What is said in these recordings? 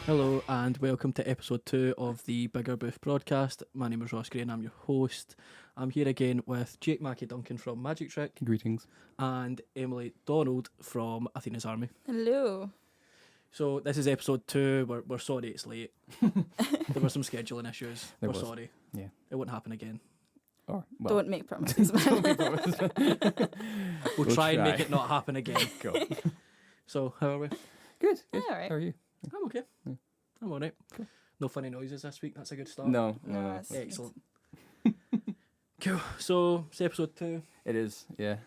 Hello and welcome to episode 2 of the Bigger Booth broadcast. My name is Ross Gray and I'm your host. I'm here again with Jake Mackie Duncan from Magic Trick. Greetings. And Emily Donald from Athena's Army. Hello. So this is episode 2. We're sorry it's late. There were some scheduling issues. We're sorry. Yeah. It won't happen again. Or, well, Don't make promises. We'll try and make it not happen again. Go. So how are we? Good. All right. How are you? I'm okay. Yeah. I'm alright. Cool. No funny noises this week. That's a good start. No. Yes. Excellent. Cool. So it's episode 2. It is, yeah.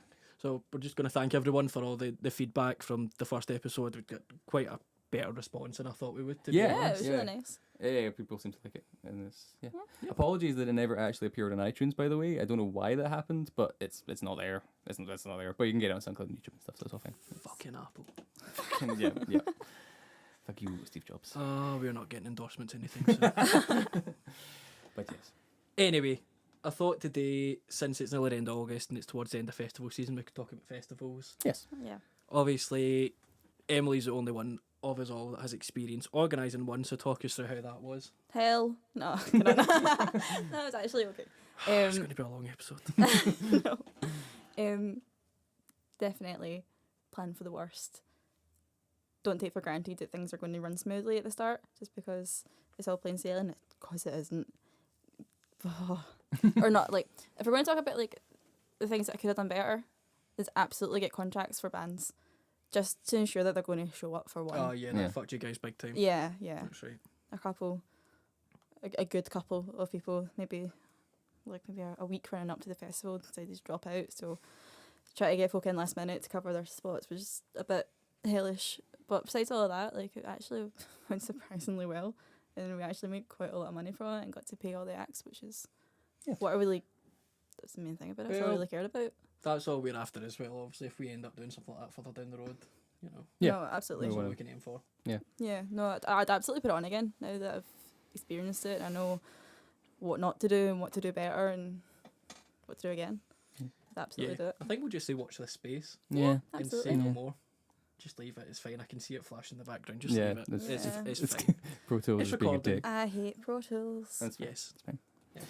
So we're just going to thank everyone for all the feedback from the first episode. We got quite a better response than I thought we would. To be Yeah. Yeah, it honest. was really nice. Yeah, people seem to like it. And it's, yeah. Yeah. Apologies that it never actually appeared on iTunes, by the way. I don't know why that happened, but it's not there. It's not there. But you can get it on SoundCloud and YouTube and stuff, so it's all fine. Fucking Apple. yeah. Fuck you, Steve Jobs. Oh, we're not getting endorsements or anything soon. But yes. Anyway, I thought today, since it's nearly the end of August and it's towards the end of festival season, we could talk about festivals. Yes. Yeah. Obviously, Emily's the only one of us all that has experience organising one, so talk us through how that was. Hell. No. That was actually okay. It's going to be a long episode. No. Definitely plan for the worst. Don't take for granted that things are going to run smoothly at the start, just because it's all plain sailing, because it isn't. Or not, like, if we're going to talk about, like, the things that I could have done better, is absolutely get contracts for bands, just to ensure that they're going to show up for one. Oh, yeah, that Yeah. fucked you guys big time. Yeah. That's right. A good couple of people, maybe a week running up to the festival, decided to drop out, so try to get folk in last minute to cover their spots was just a bit hellish. But besides all of that, like, it actually went surprisingly well, and we actually made quite a lot of money from it and got to pay all the acts, which is what I really, that's the main thing about it. That's all I really cared about. That's all we're after as well, obviously, if we end up doing something like that further down the road, you know. Yeah. No, absolutely. That's what we can aim for. Yeah, no, I'd absolutely put it on again now that I've experienced it. I know what not to do and what to do better and what to do again. I'd absolutely do it. I think we'll just say watch this space Yeah. and Absolutely. say no Yeah. more. Just leave it, it's fine. I can see it flash in the background. Just Yeah, leave it. it's- It's fine. Pro Tools It's is being a recording. dick. I hate Pro Tools. That's fine. Yes. It's fine. Yes.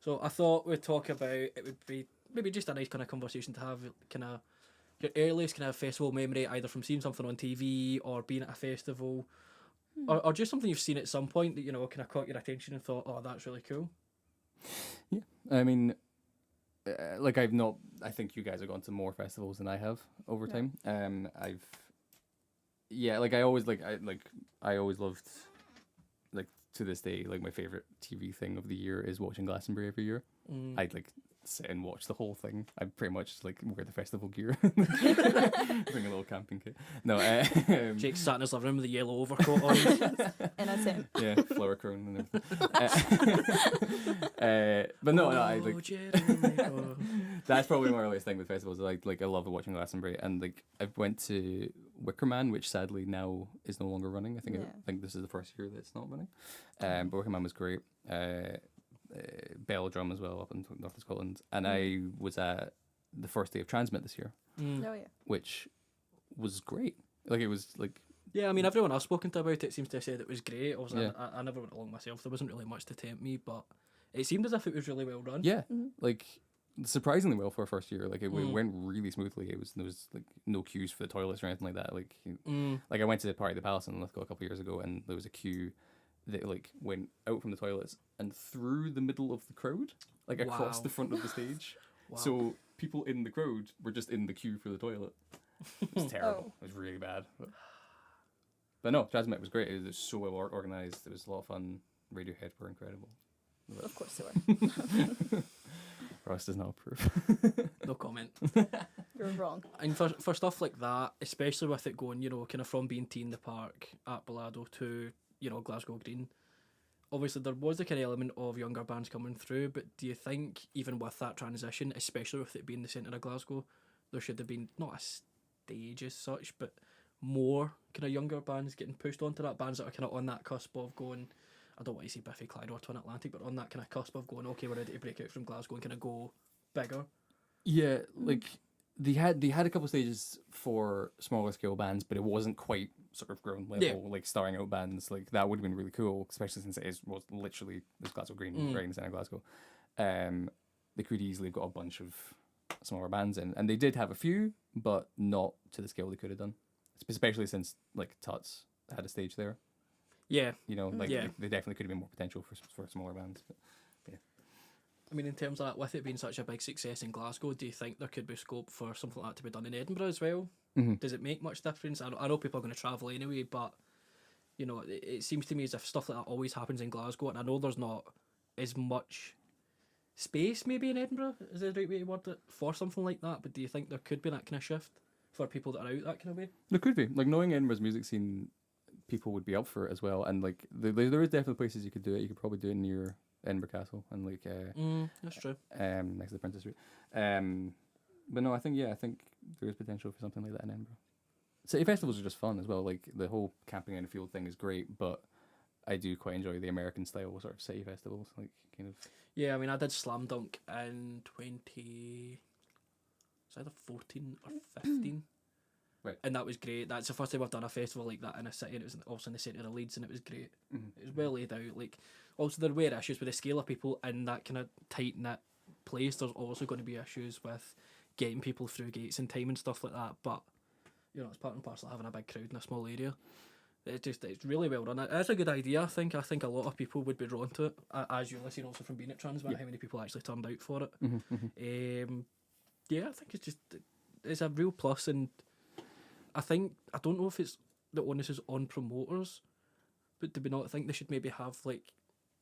So I thought we'd talk about, it would be maybe just a nice kind of conversation to have, kind of your earliest kind of festival memory, either from seeing something on TV or being at a festival, or just something you've seen at some point that, you know, kind of caught your attention and thought, oh, that's really cool. Yeah, I mean, like I think you guys have gone to more festivals than I have over Yeah. time. I always loved, like, to this day, like, my favorite TV thing of the year is watching Glastonbury every year. I'd like sit and watch the whole thing. I pretty much like wear the festival gear, bring a little camping kit. No, Jake sat in his living room with a yellow overcoat on. And that's it. yeah, flower crown and everything. But no, I like. Oh, Jeremy, oh. That's probably my earliest thing with festivals. I love watching Glastonbury, and like I went to Wicker Man, which sadly now is no longer running. I think this is the first year that it's not running. But Wicker Man was great. Bell Drum as well up in North of Scotland, and I was at the first day of Transmit this year, Oh yeah. which was great. Like it was like Yeah, I mean, everyone I've spoken to about it seems to have said it was great. Obviously, Yeah. I never went along myself. There wasn't really much to tempt me, but it seemed as if it was really well run. yeah, like surprisingly well for a first year. Like it went really smoothly. There was like no queues for the toilets or anything like that. Like like I went to the party at the Palace in Lithgow a couple of years ago, and there was a queue that like went out from the toilets and through the middle of the crowd, like across Wow. the front of the stage. Wow. So people in the crowd were just in the queue for the toilet. It was terrible. It was really bad. But no, Transmit was great. It was so well organised. It was a lot of fun. Radiohead were incredible. Of course they were. Ross does not approve. No comment. You're wrong. And for stuff like that, especially with it going, you know, kind of from being Tea in the Park at Bellado to, you know, Glasgow Green, obviously there was the kind of element of younger bands coming through, but do you think even with that transition, especially with it being the centre of Glasgow, there should have been not a stage as such, but more kind of younger bands getting pushed onto that, bands that are kind of on that cusp of going, I don't want to say Biffy Clyro or Twin Atlantic, but on that kind of cusp of going, okay, we're ready to break out from Glasgow and kind of go bigger. Yeah, like they had a couple of stages for smaller scale bands, but it wasn't quite sort of ground level, Yeah. like starring out bands, like that would have been really cool, especially since was literally this Glasgow Green right in the centre of Glasgow. They could easily have got a bunch of smaller bands in, and they did have a few, but not to the scale they could have done, especially since like Tuts had a stage there. Yeah. You know, like Yeah. they definitely could have been more potential for smaller bands. But, yeah. I mean, in terms of that, with it being such a big success in Glasgow, do you think there could be scope for something like that to be done in Edinburgh as well? Mm-hmm. Does it make much difference? I know people are going to travel anyway, but you know, it seems to me as if stuff like that always happens in Glasgow, and I know there's not as much space maybe in Edinburgh, is the right way to word it, for something like that, but do you think there could be that kind of shift for people that are out that kind of way? There could be, like, knowing Edinburgh's music scene, people would be up for it as well, and like there is definitely places you could do it. You could probably do it near Edinburgh Castle and like That's true. next to the Princess Street. But no, I think there is potential for something like that in Edinburgh. City festivals are just fun as well. Like the whole camping in a field thing is great, but I do quite enjoy the American style sort of city festivals, like kind of. Yeah, I mean, I did Slam Dunk in 20... It's either 14 or 15. Right. And that was great. That's the first time I've done a festival like that in a city, and it was also in the centre of Leeds, and it was great. Mm-hmm. It was well laid out. Like, also there were issues with the scale of people in that kind of tight knit place. There's also going to be issues with getting people through gates in time and stuff like that. But you know, it's part and parcel of having a big crowd in a small area. It's really well done. It's a good idea. I think a lot of people would be drawn to it, as you've seen also from being at Transmit, how many people actually turned out for it. Yeah, I think it's a real plus, and I don't know if it's the onus is on promoters, but do we not think they should maybe have, like,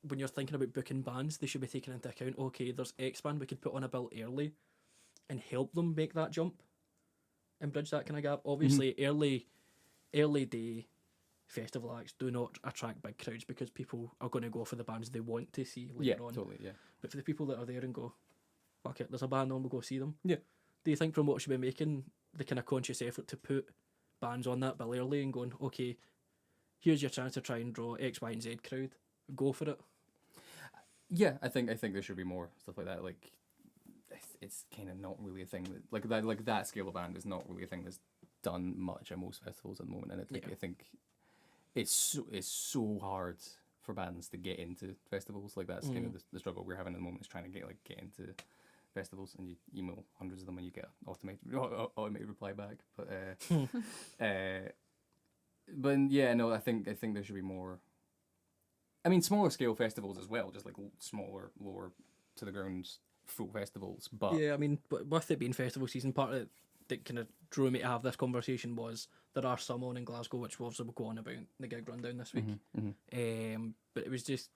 when you're thinking about booking bands, they should be taking into account, okay, there's X band we could put on a bill early and help them make that jump and bridge that kind of gap. Obviously, early day festival acts do not attract big crowds because people are going to go for the bands they want to see later on. Totally, yeah. But for the people that are there and go, fuck it, there's a band on, we'll go see them. Yeah. Do you think promoters should be making the kind of conscious effort to put bands on that bill early and going, okay, here's your chance to try and draw X, Y, and Z crowd. Go for it. Yeah, I think there should be more stuff like that. Like, it's kind of not really a thing that that scale of band is not really a thing that's done much at most festivals at the moment, and I think it's so hard for bands to get into festivals. Like that's kind of the struggle we're having at the moment, is trying to get into festivals, and you email hundreds of them and you get automated reply back. But yeah, no, I think there should be more. I mean, smaller scale festivals as well, just like smaller, lower to the ground full festivals. But yeah, I mean, but with it being festival season, part of it that kind of drew me to have this conversation was there are some on in Glasgow, which we'll also go on about the gig rundown this week. But it was just,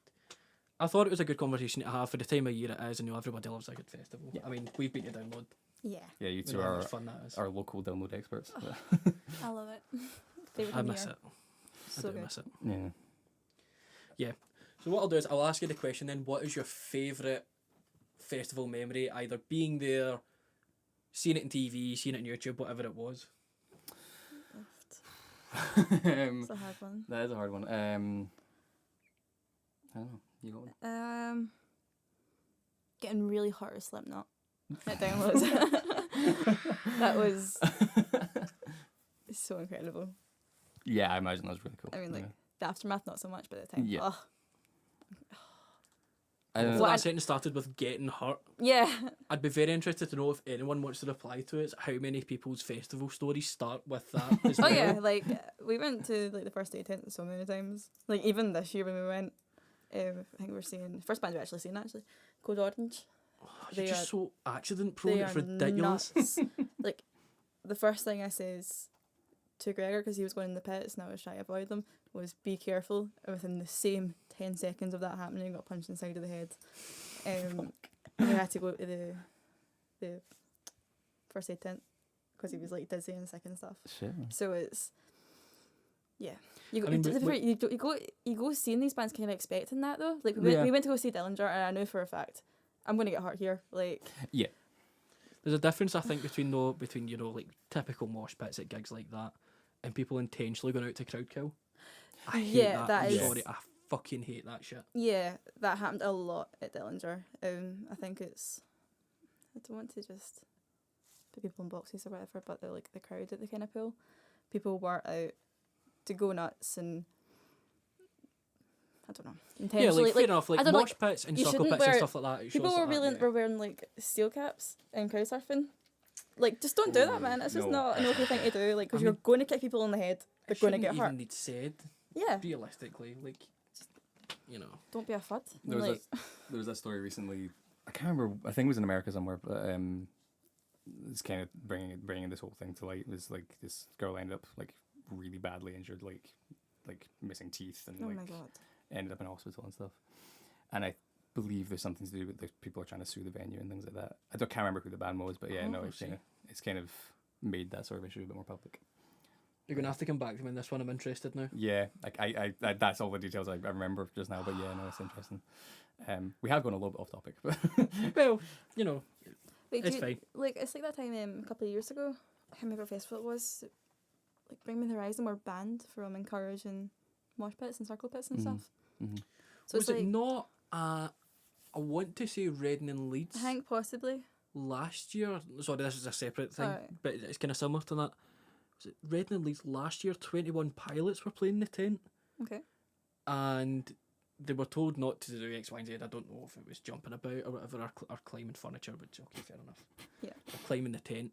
I thought it was a good conversation to have for the time of year it is, and everybody loves a good festival. Yeah. I mean, we've been to Download. Yeah. Yeah, you We two know how are much fun that is. our local download experts. I love it. Favorite I time of miss year. it. So I do good. miss it. Yeah. So what I'll do is I'll ask you the question then, what is your favourite festival memory, either being there, seeing it on TV, seeing it on YouTube, whatever it was? It's a hard one. That is a hard one. I don't know. You got one? Getting really hot or Slipknot at Downloads. That was so incredible. Yeah, I imagine that was really cool. I mean, like, the aftermath, not so much by the time. Yeah. Oh, I don't So know. that sentence started with getting hurt. yeah. I'd be very interested to know if anyone wants to reply to it, how many people's festival stories start with that as Oh well. yeah, like we went to like the first day tent so many times. Like even this year when we went, I think we were seeing first band we actually seen Code Orange. You're They just are- so accident prone, They it's are ridiculous. nuts. Like the first thing I says to Gregor, because he was going in the pits and I was trying to avoid them, was be careful. And within the same 10 seconds of that happening, I got punched in the side of the head. And we had to go to the first aid tent because he was like dizzy and sick and stuff. Shit. So it's yeah. You go, I mean, you go seeing these bands kind of expecting that though. Like Yeah. we went to go see Dillinger and I knew for a fact I'm gonna get hurt here. Like There's a difference, I think, between like typical mosh pits at gigs like that and people intentionally going out to crowd kill. I hate Yeah, that. that I'm is- sorry, I fucking hate that shit. yeah, that happened a lot at Dillinger. I think I don't want to just put people in boxes or whatever, but the crowd that they kind of pull, people were out to go nuts and I don't know, Yeah, intentionally. like fair enough. Like I don't know, mosh pits and you circle shouldn't pits and wear- stuff like that. It people shows were like that, were wearing like steel caps and crowd surfing. Like, just don't do that, man. It's just No. not an okay thing to do. Like, because I you're mean, going to kick people in the head. They're It going to shouldn't get even hurt. need said Yeah, realistically. Like, you know. don't be a fud. There was, Like, there was that story recently. I can't remember. I think it was in America somewhere, but it's kind of bringing this whole thing to light. It was like this girl ended up like really badly injured, like missing teeth, and oh like my god. ended up in hospital and stuff. And I believe there's something to do with like people are trying to sue the venue and things like that. Can't remember who the band was, but yeah, Oh, no, I it's kind of made that sort of issue a bit more public. You're going to have to come back to me on this one. I'm interested now. Yeah, like I that's all the details I remember just now. But yeah, no, it's interesting. We have gone a little bit off topic, but Well, you know, Wait, it's fine. Like, it's like that time a couple of years ago. I can't remember what festival it was. Like, Bring Me the Horizon were banned from encouraging mosh pits and circle pits and stuff. Mhm. So was it's it like, not, I want to say Reading and Leeds I think possibly. last year? Sorry, this is a separate thing, Alright. but it's kind of similar to that. Was it Reading and Leeds last year? 21 pilots were playing the tent, Okay. and they were told not to do X, Y, and Z. I don't know if it was jumping about or whatever, or climbing furniture, but okay, fair enough. Yeah. Or climbing the tent.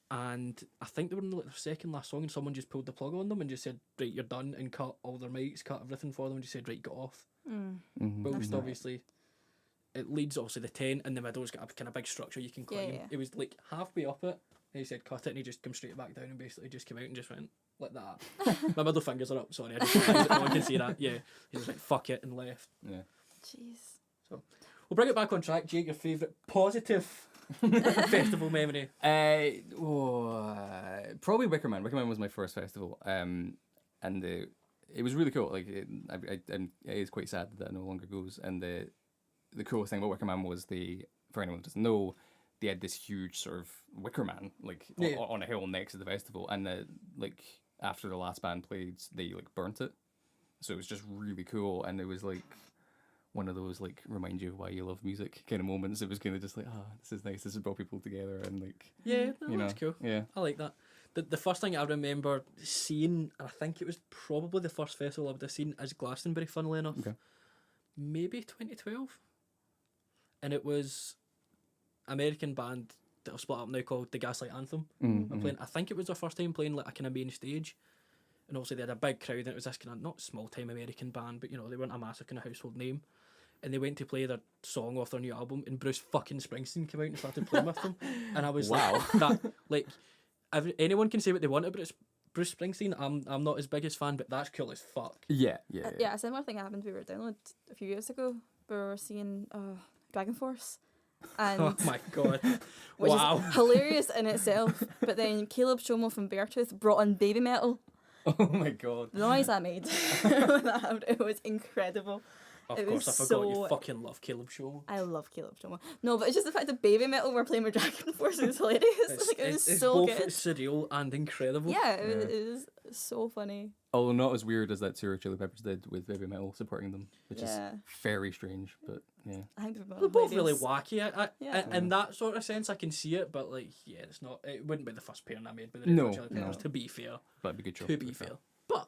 And I think they were in like their second last song, and someone just pulled the plug on them and just said, right, you're done, and cut all their mics, cut everything for them, and just said, right, get off. Mm. Mhm. But That's just not right. obviously, it leads obviously the tent in the middle's got a kind of big structure you can Yeah, climb. yeah. It was like halfway up it, and he said cut it, and he just come straight back down and basically just came out and just went like that. My middle fingers are up, sorry, I just realised that no one can see that. Yeah, he was like fuck it and left. Yeah. Jeez. We'll bring it back on track. Jake, your favourite positive festival memory? Probably Wicker Man. Wicker Man was my first festival, and it was really cool. Like, it is quite sad that it no longer goes. And the coolest thing about Wicker Man was for anyone who doesn't know, they had this huge sort of Wicker Man like Yeah. on a hill next to the festival, and like after the last band played, they like burnt it. So it was just really cool, and it was like one of those like remind you of why you love music kind of moments. It was kind of just like, this is nice. This has brought people together, and like, Yeah, no, you know, that's cool. yeah. I like that. The first thing I remember seeing, and I think it was probably the first festival I would have seen, is Glastonbury, funnily enough. Okay. Maybe 2012. And it was American band that have split up now called the Gaslight Anthem. Mm-hmm. Playing, I think it was their first time playing like a kind of main stage. And obviously they had a big crowd, and it was this kind of not small time American band, but you know, they weren't a massive kind of household name. And they went to play their song off their new album, and Bruce fucking Springsteen came out and started playing with them. And I was Wow. like, anyone can say what they want about Bruce Springsteen. I'm not his biggest fan, but that's cool as fuck. Yeah. Yeah, a similar thing happened. We were download a few years ago. We were seeing Dragon Force. And Oh my god. which Wow. is hilarious in itself. But then Caleb Shomo from Beartooth brought on Baby Metal. Oh my god. The noise I made when that happened, it was incredible. Of It course, I was forgot you so- fucking love Caleb Show. I love Caleb Shomo. No, but it's just the fact that Baby Metal were playing with Dragon Force. It was hilarious. Like, it was it's so both good. surreal and incredible. Yeah, it was so funny. Although not as weird as that tour Chili Peppers did with Baby Metal supporting them, which Yeah. is very strange. But yeah, I think they're They're both really hilarious. wacky. Yeah. In that sort of sense, I can see it, but like, yeah, it's not. It wouldn't be the first pairing I made with the No, Red Hot Chili Peppers. no. To be fair, but it'd be a good show. to be fair, but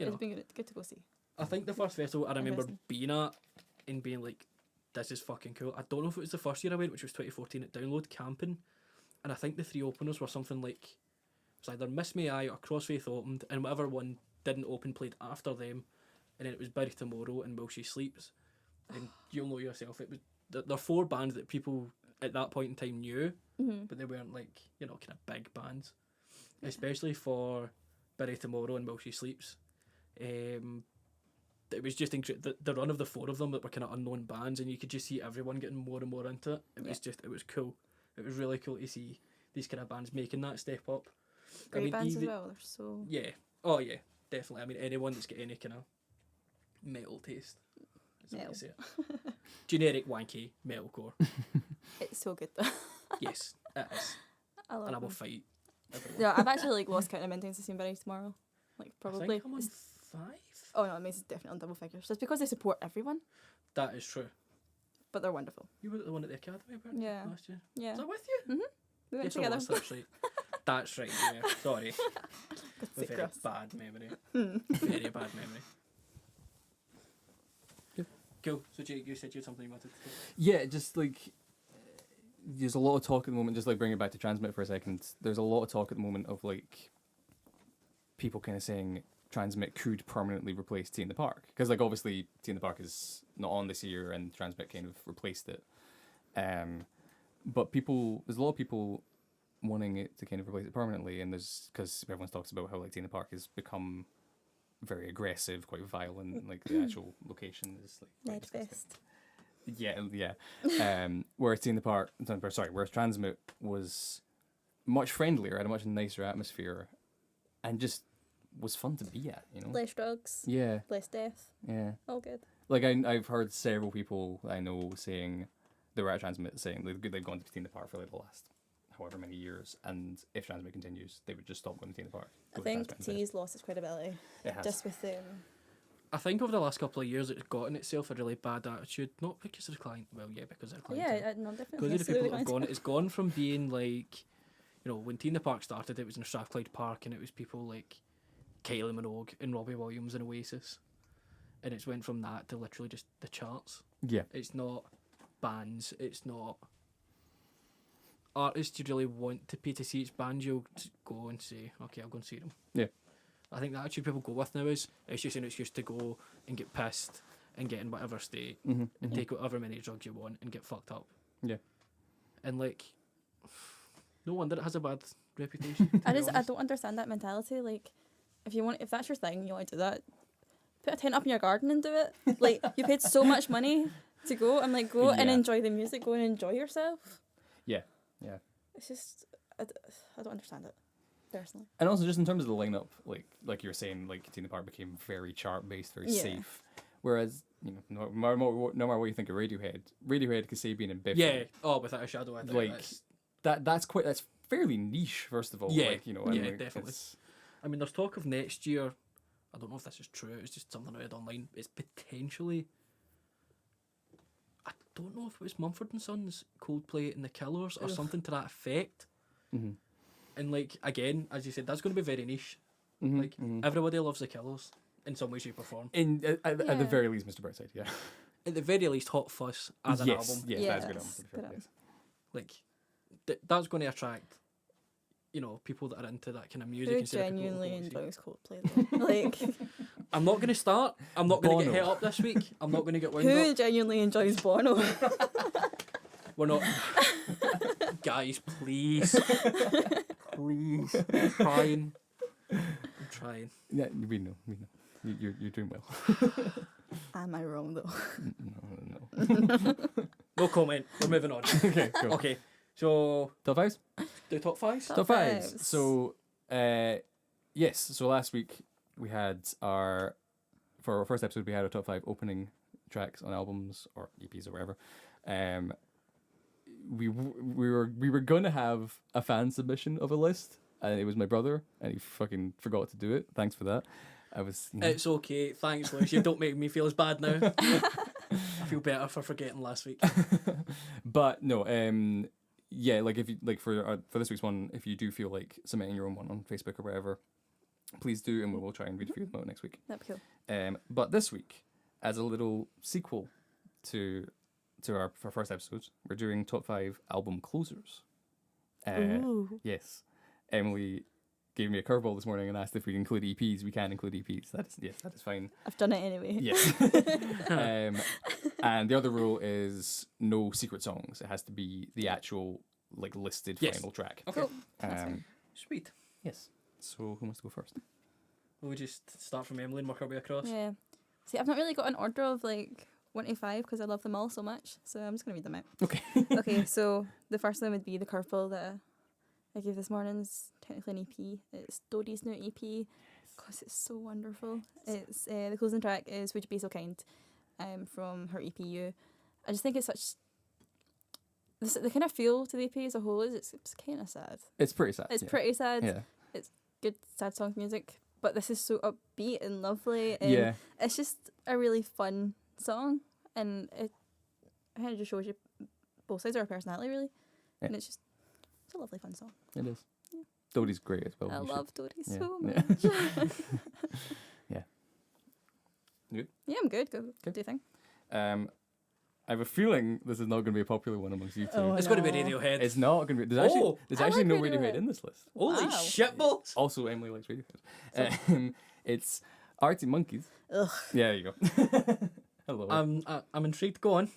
you know, It's been good to go see. I think the first festival I remember Interesting. being at and being like, this is fucking cool. I don't know if it was the first year I went, which was 2014 at Download camping, and I think the three openers were something like, it was either Miss May I or Crossfaith opened, and whatever one didn't open played after them, and then it was Bury Tomorrow and While She Sleeps, and you'll know yourself, it was they're four bands that people at that point in time knew, Mm-hmm. but they weren't like, you know, kind of big bands, especially for Bury Tomorrow and While She Sleeps. It was just the run of the four of them that were kind of unknown bands, and you could just see everyone getting more and more into it. It was cool. It was really cool to see these kind of bands making that step up. Great bands even- as well. They're so. Yeah. Oh yeah, definitely. I mean, anyone that's got any kind of metal taste. Is what you say it. Generic wanky metalcore. It's so good though. Yes, it is. I love And I will them. fight everyone. Yeah, I've actually like lost count of intents to see Bury tomorrow. Like I probably. think I'm on It's- 5. Oh no, it makes it definitely on double figures. Just because they support everyone, That is true. but they're wonderful. You were the one at the academy, weren't you, Yeah. last year? Yeah, Was I with you? we went Yes, I together. was, that's right. That's right, yeah. Sorry. Let's A say very grass. bad memory. Very bad memory. Yep. Cool. So Jake, you said you had something you wanted to say. Yeah, just like there's a lot of talk at the moment. Just like bring it back to Transmit for a second. There's a lot of talk at the moment of like people kind of saying Transmit could permanently replace Tea in the Park, because like obviously Tea in the Park is not on this year and Transmit kind of replaced it. But there's a lot of people wanting it to kind of replace it permanently, and there's because everyone talks about how like Tea in the Park has become very aggressive, quite violent. Like the actual location is like quite disgusting. Nightfest. Yeah. Whereas Tea in the Park, whereas Transmit was much friendlier, had a much nicer atmosphere, and just was fun to be at. You know. Less drugs. Yeah. Less death. Yeah. All good. Like I've heard several people I know saying they were at Transmit saying they've gone to Tea in the Park for like the last however many years, and if Transmit continues, they would just stop going to Tea in the Park. I think Tea's lost its credibility. It has. Just with I think over the last couple of years it's gotten itself a really bad attitude, not because of the client, well yeah, because of the client. yeah, no, definitely. Because of the people that have gone, it's gone from being like, you know, when Tea in the Park started, it was in Strathclyde Park, and it was people like Kylie Minogue and Robbie Williams and Oasis, and it's went from that to literally just the charts. Yeah. It's not bands, it's not artists you really want to pay to see. It's bands you'll go and say, okay, I'll go and see them. Yeah. I think the attitude people go with now is it's just an excuse to go and get pissed and get in whatever state and take whatever many drugs you want and get fucked up. Yeah. And like, no wonder it has a bad reputation. I don't understand that mentality. Like, if that's your thing, you want to do that, put a tent up in your garden and do it. Like, you paid so much money to go. I'm like, go and enjoy the music. Go and enjoy yourself. Yeah. Yeah. It's just, I don't understand it, personally. And also just in terms of the lineup, like you were saying, like Tea in the Park became very chart based, very safe. Whereas, you know, no matter what you think of Radiohead, Kasabian and Biff. Yeah. Oh, without a shadow, I think like that's fairly niche. First of all, yeah, like, you know, and yeah, like, definitely. I mean, there's talk of next year. I don't know if this is true. It's just something I read online. It's potentially. I don't know if it was Mumford and Sons, Coldplay, and the Killers, or something to that effect. Mm-hmm. And like again, as you said, that's going to be very niche. Like everybody loves the Killers in some way, shape, or form. At the very least, Mr. Brightside, yeah. At the very least, Hot Fuss as an album. Yes, that's a good album. To be fair, yes. Like that's going to attract, you know, people that are into that kind of music. Who genuinely enjoys Coldplay though? Like, I'm not going to start. I'm not going to get hit up this week. I'm not going to get wound up. who genuinely enjoys Bono? We're not. Guys, please. Please. I'm trying. Yeah, we know. You're doing well. Am I wrong though? No. No comment. We're moving on. Okay, cool. Okay, so Top fives? do top fives? Top Top fives. fives. So, yes. So last week we had for our first episode, we had our top 5 opening tracks on albums or EPs or whatever. We were gonna have a fan submission of a list, and it was my brother, and he fucking forgot to do it. Thanks for that. I was. You know, It's okay. Thanks, Lewis. You don't make me feel as bad now. I feel better for forgetting last week. but no. Yeah. Like if you for this week's one, if you do feel like submitting your own one on Facebook or whatever, please do, and we'll try and read a few of them out next week. That'd be cool. But this week, as a little sequel to our first episode, we're doing top 5 album closers. Ooh. Yes, Emily gave me a curveball this morning and asked if we include EPs. We can include EPs. That is fine. I've done it anyway. Yes. And the other rule is no secret songs. It has to be the actual like listed final track. Okay. Cool. That's fine. Sweet. Yes. So who wants to go first? We'll just start from Emily and work our way across. Yeah. See, I've not really got an order of like 1 to 5 because I love them all so much. So I'm just gonna read them out. Okay. Okay. So the first one would be the curveball that I gave this morning. Is technically an EP. It's Dodie's new EP because it's so wonderful. It's the closing track is "Would You Be So Kind," from her EPU. I just think it's such. The kind of feel to the EP as a whole is it's kind of sad. It's pretty sad. It's pretty sad. Yeah. It's good sad song music, but this is so upbeat and lovely. And Yeah. it's just a really fun song, and it kind of just shows you both sides of her personality, really. Yeah. And it's a lovely fun song. It is. Yeah. Dodie's great as well. I You should- love Dory yeah, so yeah. much. Yeah. Good? Yeah, I'm good. What do you think? I have a feeling this is not going to be a popular one amongst you two. Oh, It's going to be no. Radiohead. It's not going to be. Oh, There's I actually like no Radiohead. Radiohead in this list. Holy Wow. shit balls! Also, Emily likes Radiohead. It's Arctic Monkeys. Ugh. Yeah, there you go. Hello. I'm intrigued. Go on.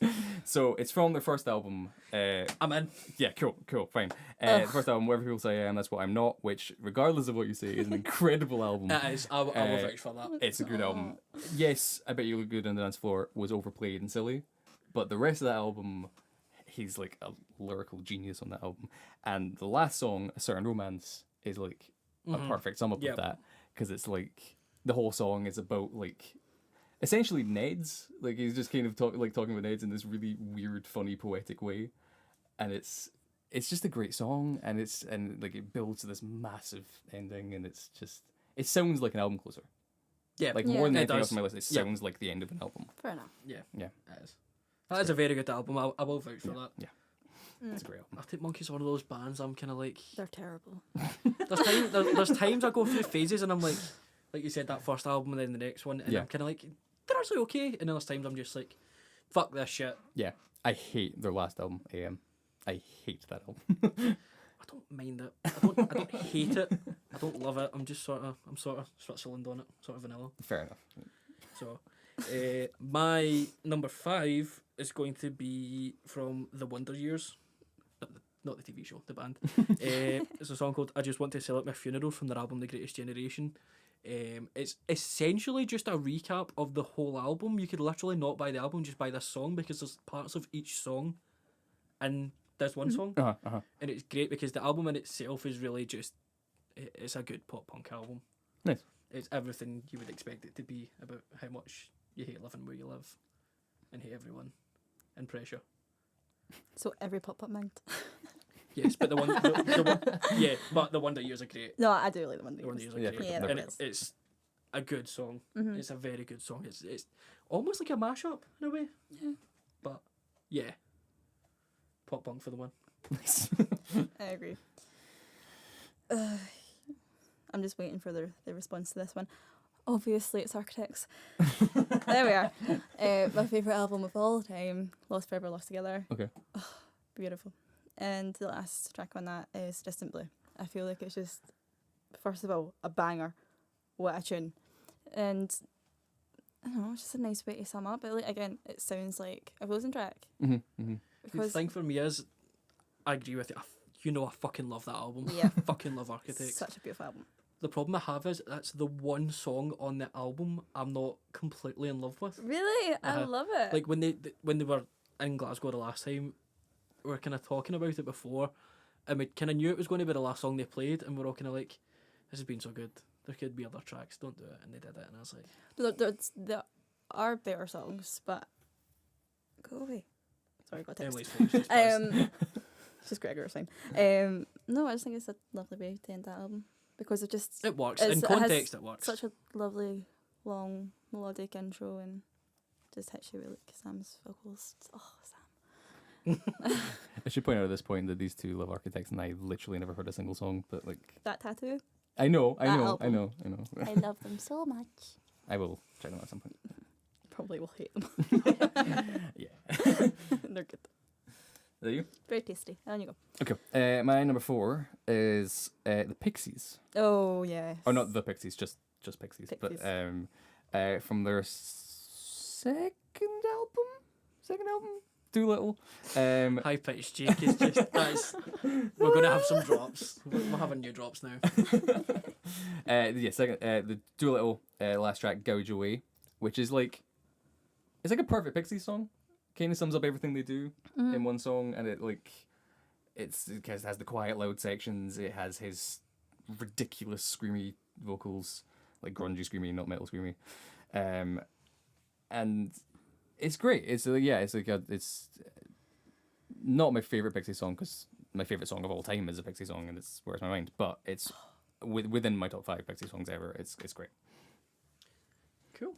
So it's from their first album. I'm in. Yeah, cool, fine. The first album, Whatever People Say I Am, That's What I'm Not, which, regardless of what you say, is an incredible album. It is. I will vouch for that. It's a good album. Yes, I Bet You Look Good on the Dance Floor was overplayed and silly, but the rest of that album, he's like a lyrical genius on that album. And the last song, A Certain Romance, is like a perfect sum up Yep. of that, because it's like the whole song is about like essentially Neds. Like he's just kind of talking about Neds in this really weird, funny, poetic way, and it's just a great song, and like it builds to this massive ending, and it sounds like an album closer. Yeah, Like Yeah. more than It anything else does. on my list, it Yeah. sounds like the end of an album. Fair enough. yeah, Yeah, it is. That is a very good album. I will vouch for that. yeah, it's a great album. Arctic Monkeys are one of those bands I'm kind of like. They're terrible. There's times I go through phases and I'm like you said, that first album and then the next one, and Yeah. I'm kind of like, they're actually okay. And then there's times I'm just like, fuck this shit. Yeah, I hate their last album, AM. I hate that album. I don't mind it. I don't hate it. I don't love it. I'm sort of Switzerland on it, sort of vanilla. Fair enough. So, my number 5 is going to be from The Wonder Years. Not the TV show, the band. It's a song called I Just Want to Celebrate My Funeral from their album The Greatest Generation. It's essentially just a recap of the whole album. You could literally not buy the album, just buy this song, because there's parts of each song in this one song. And it's great because the album in itself is really just, it's a good pop punk album. Nice. It's everything you would expect it to be about how much you hate living where you live and hate everyone and pressure. So every pop-up mind. Yes, but the one, yeah, but the Wonder Years are great. No, I do like the Wonder The Wonder Years. Years are Yeah, great. Yeah, And they're good. it's a good song. Mhm. It's a very good song. It's almost like a mashup in a way. Yeah. But yeah, pop punk for the one. Nice. I agree. I'm just waiting for the response to this one. Obviously, it's Architects. There we are. My favourite album of all time, Lost Forever, Lost Together. Okay. Oh, beautiful. And the last track on that is Distant Blue. I feel like it's just, first of all, a banger. What a tune. And I don't know, it's just a nice way to sum up. But like, again, it sounds like a closing track. Mm-hmm, mm-hmm. The Because thing for me is, I agree with you. You know, I fucking love that album. Yeah. I fucking love Architects. it's such a beautiful album. The problem I have is that's the one song on the album I'm not completely in love with. Really? I Uh-huh. love it. Like when they were in Glasgow the last time, we were kind of talking about it before, and we kind of knew it was going to be the last song they played, and we're all kind of like, this has been so good. There could be other tracks. Don't do it. And they did it, and I was like, There are better songs, but go away. Sorry, I got a text. Emily's face just buzzed. It's just Gregor saying. No, I just think it's a lovely way to end that album because it just It works. It's- In it has context, it works. such a lovely, long, melodic intro and just hits you with like Sam's vocals. Oh, Sam. I should point out at this point that these two love Architects, and I literally never heard a single song. But like, That tattoo. I know. That album. I I love them so much. I will check them out at some point. Probably will hate them. Yeah. They're good. There you Very tasty. And you go. Okay. My number 4 is the Pixies. Oh, yes. Oh, not the Pixies, just Pixies. Pixies. But from their second album, Doolittle. High pitched Jake is just we're gonna have some drops. We're having new drops now. The Doolittle last track, Gouge Away, which is like, it's like a perfect Pixies song. Kind of sums up everything they do in one song, and it has the quiet, loud sections. It has his ridiculous screamy vocals, like grungy screamy, not metal screamy, and it's great. It's not my favorite Pixies song because my favorite song of all time is a Pixie song, and it's Where's My Mind. But it's within my top 5 Pixie songs ever. It's great. Cool.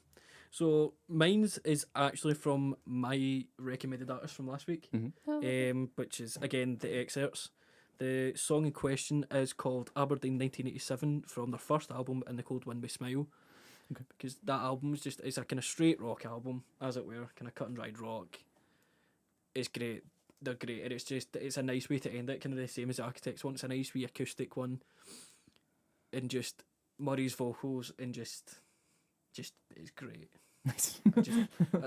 So mine's is actually from my recommended artist from last week, Mhm. Oh. which is again the excerpts. The song in question is called Aberdeen 1987 from their first album, In the Cold Wind We Smile. Okay. Because that album is just, it's a kind of straight rock album, as it were, kind of cut and dried rock. It's great. They're great, and it's a nice way to end it, kind of the same as the Architects one. It's a nice wee acoustic one, and just Murray's vocals, and just it's great. Nice.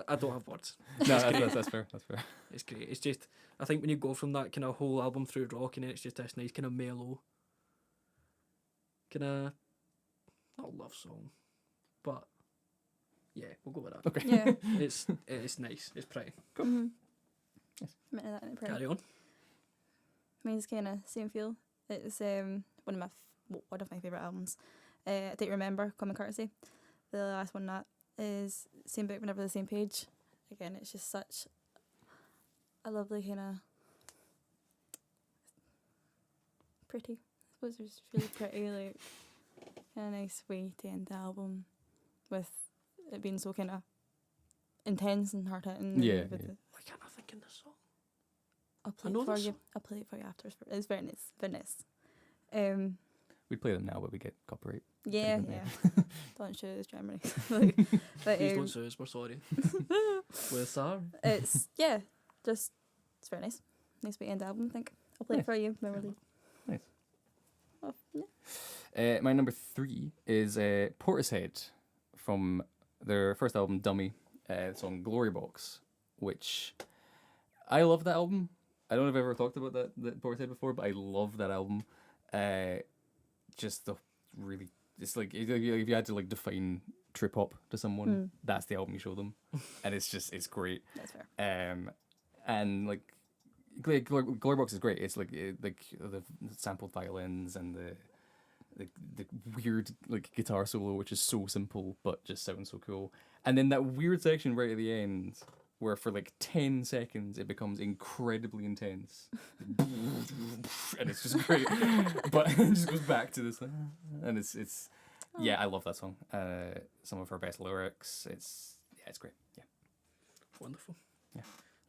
I don't have words. No, that's fair. That's fair. It's great. It's just, I think when you go from that kind of whole album through rock, and then it's just this nice kind of mellow, kind of not love song, but yeah, we'll go with that. Okay. Yeah. It's nice. It's pretty. Mm-hmm. Yes. Carry on. Mine's kind of same feel. It's one of my favourite albums. I Don't Remember, Common Courtesy. The last one that is Same Book, Never the Same Page. Again, it's just such a lovely kind of pretty. I suppose it's really pretty, like kind of nice way to end the album with it being so kind of intense and hard hitting. Yeah, Why can't I think in the song? I'll play I know it for this you. song. I'll play it for you after. It's very nice. Very nice. We'd play them now, but we get copyright. Yeah, Pretty yeah. good, Don't show us Germany. Like, but Please don't sue us. We're sorry. We're sorry. it's just it's very nice. Nice way to end the album, I think. I'll play it for you when we're leaving. Nice. Oh, yeah. My number 3 is Portishead from their first album, Dummy. The song Glory Box, which I love that album. I don't know if I've ever talked about that Portishead before, but I love that album. Just the really, it's like if you had to like define trip hop to someone, that's the album you show them, and it's great. That's fair. And like Glory Box is great. It's like the sampled violins and the weird like guitar solo, which is so simple but just sounds so cool. And then that weird section right at the end where for like 10 seconds it becomes incredibly intense. And it's just great. But it just goes back to this thing. And it's yeah, I love that song. Some of her best lyrics. It's great. Yeah. Wonderful. Yeah.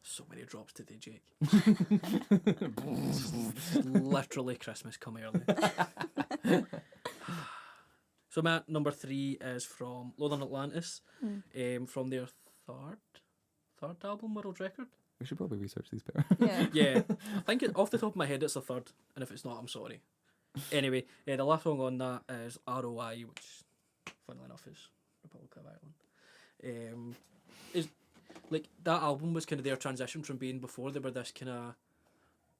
So many drops today, Jake. It's literally Christmas come early. So my number 3 is from Lowland Atlantis, from their third album, World Record. We should probably research these better. Yeah. Yeah, I think off the top of my head it's the third, and if it's not, I'm sorry. Anyway, the last song on that is ROI, which, funnily enough, is Republic of Ireland. Is like that album was kind of their transition from being before they were this kind of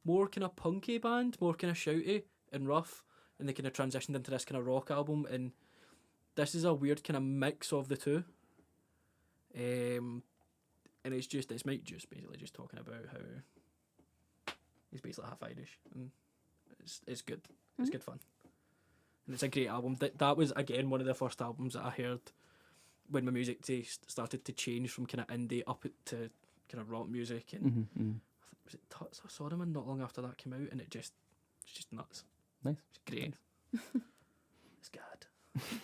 more kind of punky band, more kind of shouty and rough, and they kind of transitioned into this kind of rock album, and this is a weird kind of mix of the two. And it's Mike Juice basically just talking about how he's basically half Irish, and it's good. It's good fun, and it's a great album. That was again one of the first albums that I heard when my music taste started to change from kind of indie up to kind of rock music. And was it Tuts I saw them in not long after that came out, and it's just nuts. Nice. It's great. It's good.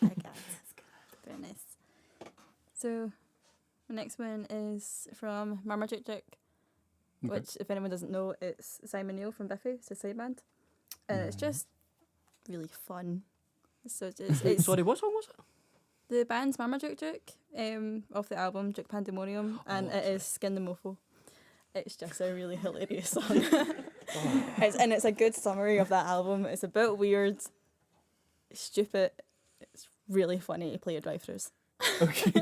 I guess. It's good. Very nice. So, the next one is from Marmaduke, which, if anyone doesn't know, it's Simon Neil from Biffy. It's a side band. And it's just really fun. So it's Sorry, what song was it? the band's Marmaduke, off the album Duke Pandemonium, and it is Skin the Mofo. It's just a really hilarious song. It's a good summary of that album. It's a bit weird, stupid. It's really funny to play at drive-thrus. Okay.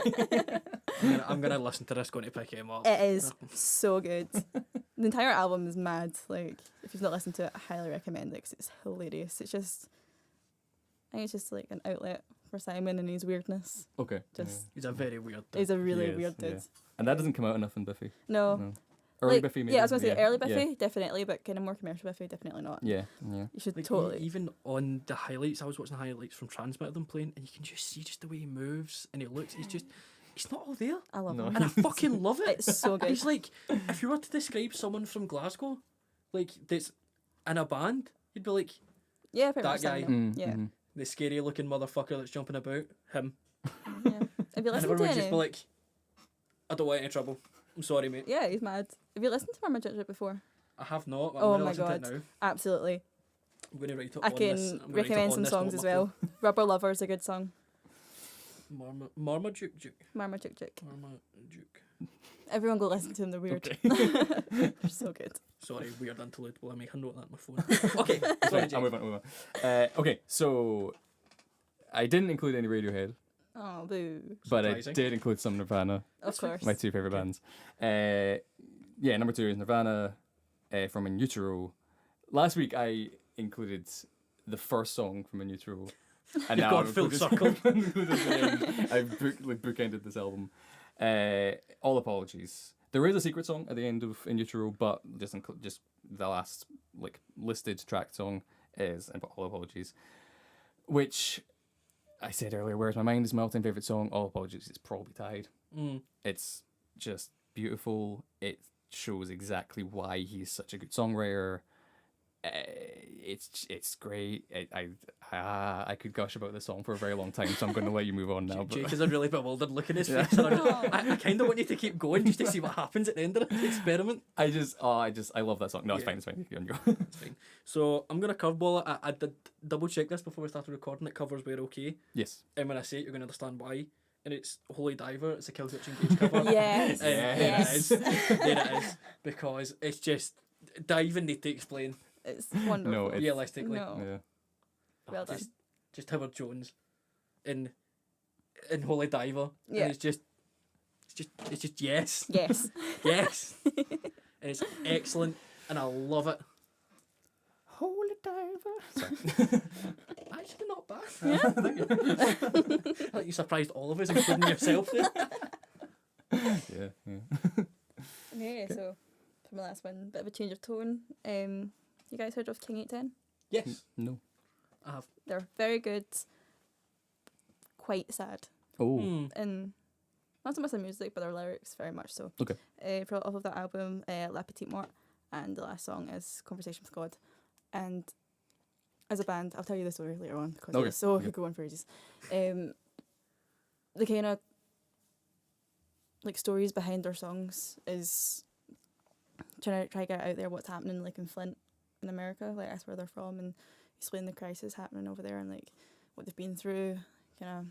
I'm gonna listen to this, going to pick him up. It is so good. The entire album is mad. Like, if you've not listened to it, I highly recommend it because it's hilarious. I think it's just like an outlet for Simon and his weirdness. Okay. Just He's a very weird dude. he's a really He is, weird dude. yeah. And that doesn't come out enough in Biffy. No. Early Like, Biffy, maybe. yeah, I was going to say early Yeah. Biffy, definitely, but kind of more commercial Biffy, definitely not. Yeah. You should Like, totally. even on the highlights, I was watching the highlights from Transmit of them playing, and you can just see just the way he moves and he looks. He's not all there, I love No. him. and I fucking love it. It's so good. He's like, if you were to describe someone from Glasgow, like that's in a band, you'd be like Yeah, pretty that much. guy. Simon. Yeah. the scary looking motherfucker that's jumping about. Him. Yeah. Have you And listened everyone to would just any? be like, I don't want any trouble. I'm sorry, mate. Yeah, he's mad. Have you listened to Marmaduke before? I have not. But I'm Oh gonna my listen God. to it now. Absolutely. I'm going to write it I on can this. I'm gonna write it recommend on some this songs note as on my well. Rubber Lover's a good song. phone. Marmaduke. Marmaduke. Marmaduke. Everyone go listen to them, they're weird. Okay. They're so good. Sorry, weird interlude. Will I make a note of that on my phone? Okay, sorry, I'll Jake. move on. Okay, so I didn't include any Radiohead, Oh, boo. but I Surprising. did include some Nirvana, Of course. my two favorite Okay. bands. Yeah, number 2 is Nirvana from In Utero. Last week I included the first song from In Utero. And You've now gone I've full included- circle. included the end. I've bookended this album. All Apologies. There is a secret song at the end of In Utero, but just the last listed track song is All Apologies, which I said earlier. Where's My Mind is my all-time favorite song. All Apologies is probably tied. It's just beautiful. It shows exactly why he's such a good songwriter. It's great. I could gush about this song for a very long time, so I'm going to let you move on now. Jake is a really bewildered look in his Yeah. face. And I kind of want you to keep going just to see what happens at the end of the experiment. I love that song. No, it's Yeah. fine. It's fine. You can go. It's fine. So I'm going to curveball it. I did double check this before we started recording. It covers We're Okay. Yes. And when I say it, you're going to understand why. And it's Holy Diver. It's a Killswitch Engage cover. Yes. And Yes. there it is. Because it's just... Do I even need to explain It's wonderful. No, it's- realistically? No. Yeah. Well done. Just Howard Jones in Holy Diver. Yeah. And it's just yes. Yes. Yes. And it's excellent and I love it. Holy Diver. Actually not bad. I think you surprised all of us, including yourself there. Yeah. Okay, so for my last one, bit of a change of tone. You guys heard of King 810? Yes. No. I have. They're very good, quite sad. Oh. And not so much the music, but their lyrics very much so. Okay. Off of that album, La Petite Mort, and the last song is Conversation with God. And as a band, I'll tell you the story later on because Okay. it's so Okay. could go on for ages. The kind of stories behind their songs is try to get out there what's happening in Flint in America, that's where they're from, and explain the crisis happening over there and what they've been through, but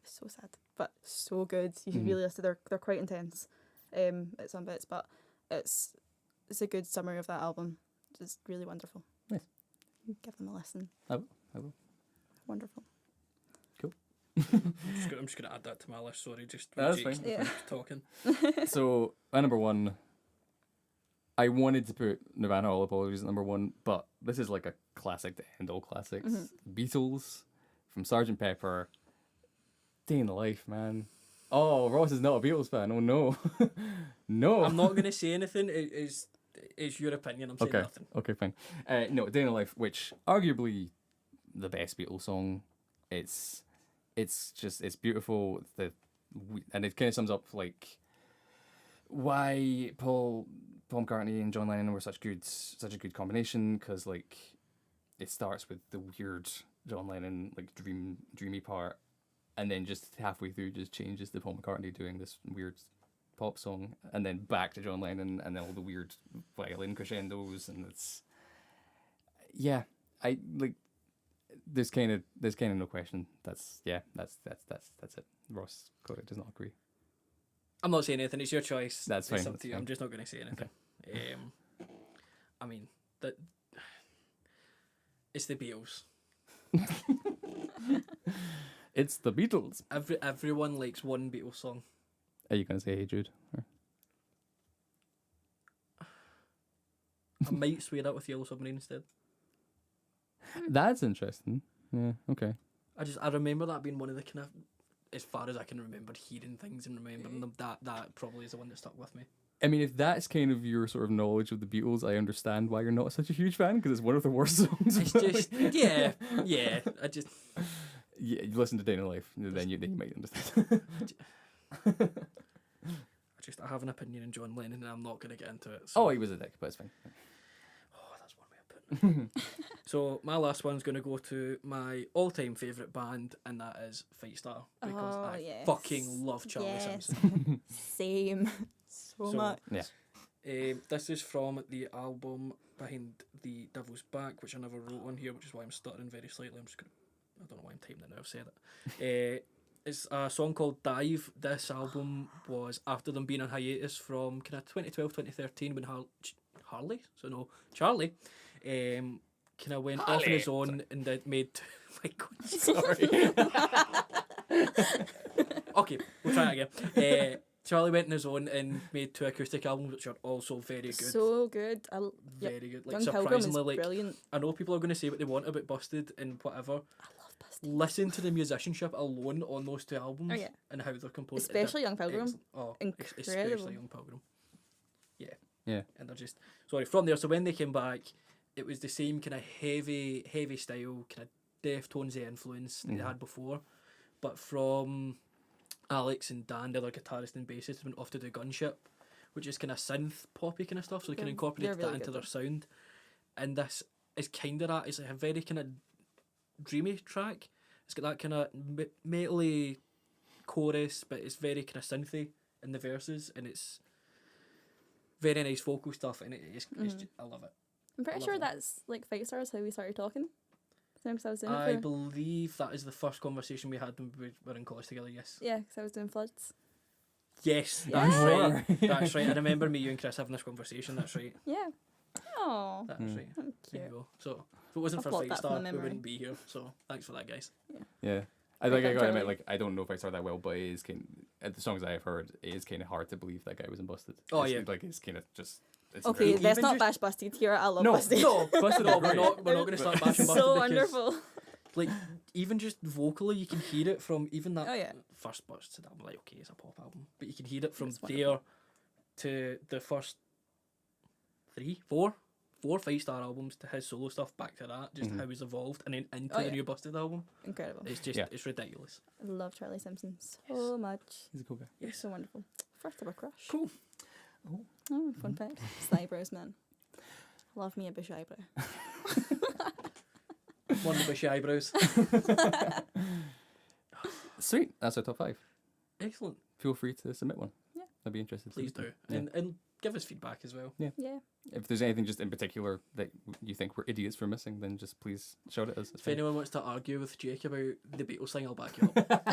it's so sad, but so good. You should really listen. They're quite intense, at some bits, but it's a good summary of that album. It's really wonderful. Nice. Give them a listen. I will. Wonderful. I'm just gonna add that to my list. Sorry, just That's Jake's fine. Yeah. talking. So my number 1, I wanted to put Nirvana All Apologies at number 1, but this is like a classic to end all classics. Beatles from Sgt. Pepper. Day in the Life, man. Oh, Ross is not a Beatles fan. Oh no. No. I'm not gonna say anything. It's your opinion. I'm saying Okay. nothing. Okay, fine. No, Day in the Life, which arguably the best Beatles song. It's beautiful. And it kind of sums up why Paul McCartney and John Lennon were such a good combination, because it starts with the weird John Lennon dreamy part, and then just halfway through just changes to Paul McCartney doing this weird pop song, and then back to John Lennon, and then all the weird violin crescendos, and there's kind of no question. That's it. Ross clearly does not agree. I'm not saying anything. It's your choice. That's It's fine, up to you. that's I'm just not gonna say anything. I mean that. It's the Beatles. It's the Beatles. Everyone likes one Beatles song. Are you gonna say Hey Jude? Or- I might swear that with Yellow Submarine instead. That's interesting. Yeah. Okay. I remember that being one of the kind of, as far as I can remember, hearing things and remembering them. That probably is the one that stuck with me. I mean, if that's kind of your sort of knowledge of the Beatles, I understand why you're not such a huge fan, because it's one of the worst songs. It's just yeah. I just Yeah, you listen to Day in the Life, then you might understand. I have an opinion on John Lennon, and I'm not going to get into it. So. Oh, he was a dick, but it's fine. Oh, that's one way of putting it. So my last one's going to go to my all-time favourite band, and that is Fightstar, because I yes. fucking love Charlie Yes. Simpson. Same. So So, much. Yeah. This is from the album Behind the Devil's Back, which I never wrote on here, which is why I'm stuttering very slightly. I don't know why I'm typing it now, I've said it. It's a song called Dive. This album was after them being on hiatus from kind of 2012, 2013 when Charlie kind of went off on his own and then made... my God, sorry. Okay, we'll try it again. Charlie went on his own and made 2 acoustic albums, which are also very good. So good. Very good. Like, Young Pilgrim is surprisingly, like, brilliant. I know people are going to say what they want about Busted and whatever. I love Busted. Listen to the musicianship alone on those 2 albums Oh, yeah. and how they're composed. Especially Young Pilgrim. Excellent. Oh, Incredible. especially Young Pilgrim. Yeah. Yeah. And they're just... Sorry, from there, so when they came back, it was the same kind of heavy style, kind of Deftones-y influence that they had before. But from Alex and Dan, the other guitarist and bassist, went off to do Gunship, which is kind of synth poppy kind of stuff, so they can incorporate really that into good their sound. And this is kind of that. It's like a very kind of dreamy track. It's got that kind of metally chorus, but it's very kind of synthy in the verses, and it's very nice vocal stuff, and it's just, I love it. I'm pretty love sure it. that's like Fight Stars how we started talking. Because I was doing I it for... believe that is the first conversation we had when we were in college together, yes. Yeah, because I was doing Floods. Yes, Yeah. that's right. That's right. I remember me, you and Chris having this conversation, that's right. Yeah. Oh, That's right. cute. There you go. So, if it wasn't I'll for plot Fight that from Star, the we memory. wouldn't be here, so thanks for that, guys. Yeah. I Like gotta that, admit, Charlie? like, I don't know if I saw that well, but it is the songs I have heard, it is kind of hard to believe that guy was in Busted. Oh, It's, yeah. Like, it's kind of just... It's Okay, incredible. let's Even not just- bash Busted here. I love No, Busted. No, Busted no, are we're great. not going to start bashing Busted So because, wonderful. like, even just vocally, you can hear it from even that Oh, yeah. first Busted album. Like, okay, it's a pop album, but you can hear it from It's there wonderful. to the first four Fight Star albums to his solo stuff, back to that, just how he's evolved, and then into Oh, the yeah. new Busted album. Incredible. It's just, Yeah. it's ridiculous. I love Charlie Simpson so much. He's a cool guy. He's so wonderful. First ever crush. Cool. Oh, fun fact. It's the eyebrows, man. Love me a bushy eyebrow. One of the bushy eyebrows. Sweet. That's our top 5. Excellent. Feel free to submit one. Yeah. I'd be interested. to Please see. do. Yeah. And give us feedback as well. Yeah. If there's anything just in particular that you think we're idiots for missing, then just please shout at us. It's If fine. anyone wants to argue with Jake about the Beatles thing, I'll back you up.